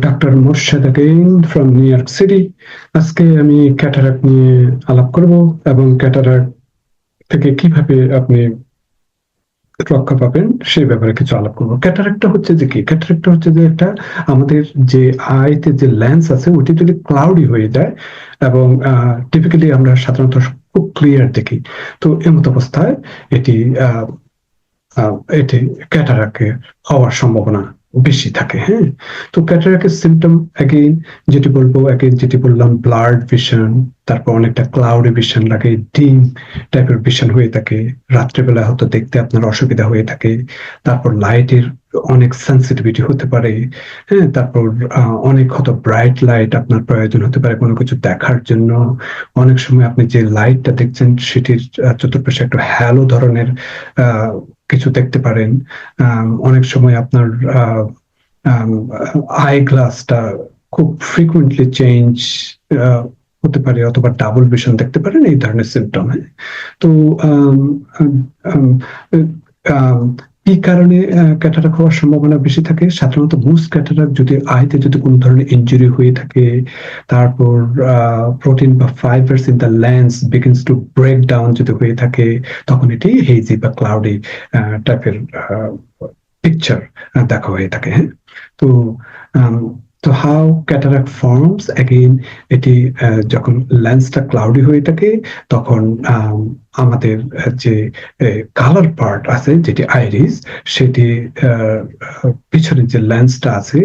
Doctor Morshed again from new York city. আজকে আমি cataract নিয়ে আলাপ করব এবং ক্যাটারাক্ট থেকে কিভাবে আপনি রক্ষা পাবেন সেই ব্যাপারে কিছু আলাপ করব। ক্যাটারাক্টটা হচ্ছে যে কি? ক্যাটারাক্টটা হচ্ছে যে একটা আমাদের যে আইতে যে লেন্স আছে ওটি যদি ক্লাউডি হয়ে যায় এবং টিপিক্যালি আমরা সাধারণত খুব ক্লিয়ার দেখি, তো এমত অবস্থায় এটি এটি ক্যাটারাক্টের হওয়ার সম্ভাবনা বেশি থাকে। হ্যাঁ, তো ক্যাটারাক্টের সিমটম যেটি বললাম ব্লার্ড ভিশন, তারপর অনেকটা ক্লাউডি ভিশন লাগে, ডিম টাইপের ভিশন হয়ে থাকে, রাত্রেবেলা হয়তো দেখতে আপনার অসুবিধা হয়ে থাকে, তারপর লাইটের অনেক সেন্সিটিভিটি হতে পারে। হ্যাঁ, তারপর অনেক হয়তো ব্রাইট লাইট আপনার প্রয়োজন হতে পারে কোনো কিছু দেখার জন্য। অনেক সময় আপনি যে লাইটটা দেখছেন সেটির চতুর্পাশে একটা হ্যালো ধরনের কিছু দেখতে পারেন। অনেক সময় আপনার আই গ্লাসটা খুব ফ্রিকুয়েন্টলি চেঞ্জ হতে পারে, অথবা ডাবল ভিশন দেখতে পারেন, এই ধরনের সিমটম। তো কি কারণে ক্যাটারাক্ট হওয়ার সম্ভাবনা বেশি থাকে? সাধারণত মোস্ট ক্যাটারাক্ট যদি আইতে যদি কোনো ধরনের ইনজুরি হয়ে থাকে, তারপর প্রোটিন বা fibres in the lens begins to break down যদি হয়ে থাকে, তখন এটি হেজি বা ক্লাউডি টাইপের পিকচার দেখা হয়ে থাকে। হ্যাঁ, তো তো হাউ ক্যাটারাক্ট ফর্মস, অ্যাগেইন এটি যখন লেন্সটা ক্লাউডি হয়ে থাকে তখন আমাদের যে কালার পার্ট আছে যেটি আইরিস, সেটি পিছনে যে লেন্সটা আছে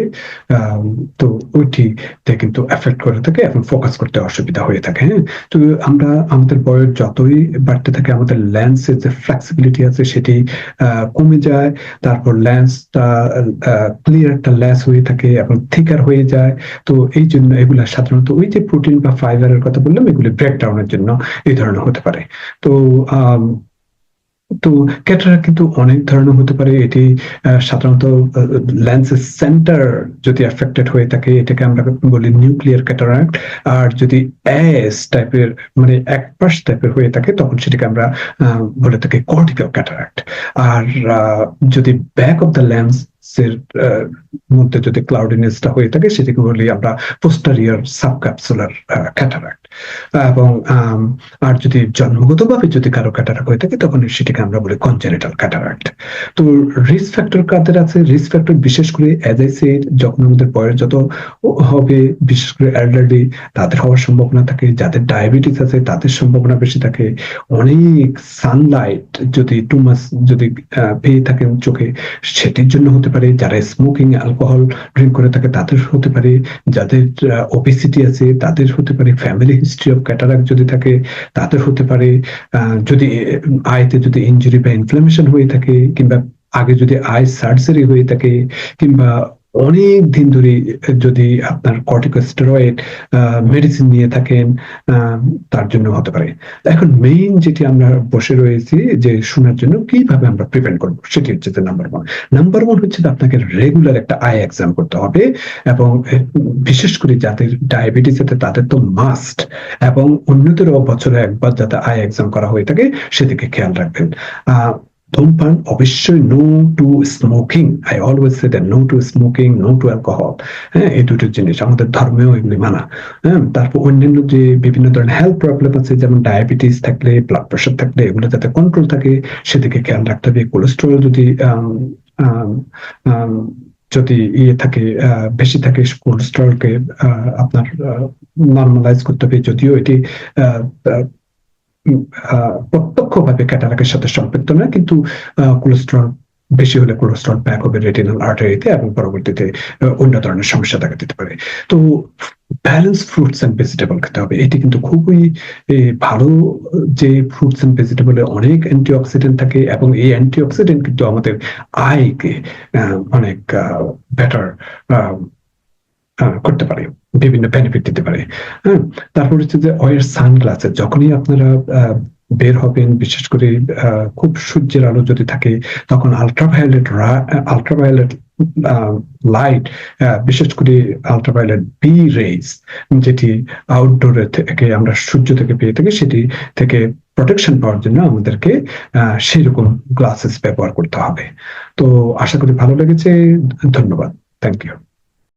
তো ওইটিতে কিন্তু এফেক্ট করে থাকে এবং ফোকাস করতে অসুবিধা হয়ে থাকে। হ্যাঁ, তো আমরা আমাদের বয়স যতই বাড়তে থাকে আমাদের লেন্সের যে ফ্লেক্সিবিলিটি আছে সেটি কমে যায়, তারপর লেন্সটা ক্লিয়ার একটা লেন্স হয়ে থাকে এবং থিকার হয়ে যায়। তো এই জন্য এগুলা সাধারণত ওই যে প্রোটিন বা ফাইবারের কথা বললাম এগুলি ব্রেকডাউনের জন্য এই ধরনের হতে পারে। তো তো ক্যাটারাক্ট কিন্তু অনেক ধরনের হতে পারে। এটি সাধারণত লেন্সের সেন্টার যদি এফেক্টেড হয়ে থাকে এটাকে আমরা বলি নিউক্লিয়ার ক্যাটারাক্ট। আর যদি এস টাইপের মানে একপাশ টাইপের হয়ে থাকে তখন সেটাকে আমরা বলে থাকি কর্টিক্যাল ক্যাটারাক্ট। আর যদি ব্যাক অফ দ্য লেন্স এর মধ্যে যদি ক্লাউডিনেসটা হয়ে থাকে সেটাকে বলি আমরা পোস্টেরিয়র সাবক্যাপসুলার ক্যাটারাক্ট। এবং আর যদি জন্মগতভাবে যদি কারো ক্যাটারাক্ট হয়ে থাকে তখন সেটাকে আমরা বলি কনজেনিটাল ক্যাটারাক্ট। তো রিস্ক ফ্যাক্টর কাদের আছে? রিস্ক ফ্যাক্টর বিশেষ করে অ্যাজ আই সেড যখন আমাদের বয়স যত হবে, বিশেষ করে এল্ডারলি তাদের হওয়ার সম্ভাবনা থাকে, যাদের ডায়াবেটিস আছে তাদের সম্ভাবনা বেশি থাকে, অনেক সানলাইট যদি টু মাস যদি পেয়ে থাকেন চোখে সেটির জন্য হতে পারে, যারা স্মোকিং অ্যালকোহল ড্রিঙ্ক করে থাকে তাদের হতে পারে, যাদের ওবেসিটি আছে তাদের হতে পারে, ফ্যামিলি হিস্ট্রি অফ ক্যাটারাক্ট যদি থাকে তাদের হতে পারে, যদি আইতে যদি ইনজুরি বা ইনফ্লামেশন হয়ে থাকে, কিংবা আগে যদি আই সার্জারি হয়ে থাকে, কিংবা অনেক দিন ধরে যদি আপনার কর্টিকোস্টেরয়েড মেডিসিন নিয়ে থাকেন তার জন্য হতে পারে। এখন মেইন যেটি আমরা বসে রয়েছি যে শোনার জন্য কিভাবে আমরা প্রিভেন্ট করবো সেটি হচ্ছে যে নাম্বার ওয়ান হচ্ছে আপনাকে রেগুলার একটা আই এক্সাম করতে হবে, এবং বিশেষ করে যাদের ডায়াবেটিস আছে তাদের তো মাস্ট, এবং অন্যদেরও বছরে একবার যাতে আই এক্সাম করা হয়ে থাকে সেদিকে খেয়াল রাখবেন। ধূমপান অবশ্যই, no to smoking, I always say that no to smoking, no to alcohol. হ্যাঁ, এই দুটো জিনিস আমাদের ধর্মেও এগুলি মানা। হ্যাঁ, তারপর অন্যান্য যে বিভিন্ন ধরনের হেলথ প্রবলেম আছে যেমন ডায়াবেটিস থাকলে, ব্লাড প্রেশার থাকলে এগুলো যাতে কন্ট্রোল থাকে সেদিকে খেয়াল রাখতে হবে। কোলেস্টেরল যদি যদি থাকে বেশি থাকে কোলেস্টেরলকে আপনার নর্মালাইজ করতে হবে, যদিও এটি প্রত্যক্ষভাবে ক্যাটারাক্টের সাথে সম্পৃক্ত নয়, কিন্তু কোলেস্টেরল বেশি হলে কোলেস্টেরল ব্যাক হবে রেটিনাল আর্টারিতে এবং পরবর্তীতে অন্য ধরনের সমস্যা দেখা দিতে পারে। তো ব্যালেন্স ফ্রুটস এন্ড ভেজিটেবল খেতে হবে। এটি কিন্তু খুবই ভালো যে ফ্রুটস এন্ড ভেজিটেবলে অনেক অ্যান্টিঅক্সিডেন্ট থাকে, এবং এই অ্যান্টিঅক্সিডেন্ট কিন্তু আমাদের আইকে অনেক বেটার করতে পারে, বিভিন্ন বেনিফিট দিতে পারে। হ্যাঁ, তারপর হচ্ছে যে ওয়ার সানগ্লাসেস যখনই আপনারা বের হবেন, বিশেষ করে খুব সূর্যের আলো যদি থাকে তখন আলট্রাভায়োলেট লাইট, বিশেষ করে আলট্রাভায়োলেট বি রেজ যেটি আউটডোরে থেকে আমরা সূর্য থেকে পেয়ে থাকি সেটি থেকে প্রোটেকশন পাওয়ার জন্য আমাদেরকে সেই রকম গ্লাসেস ব্যবহার করতে হবে। তো আশা করি ভালো লেগেছে। ধন্যবাদ। Thank you.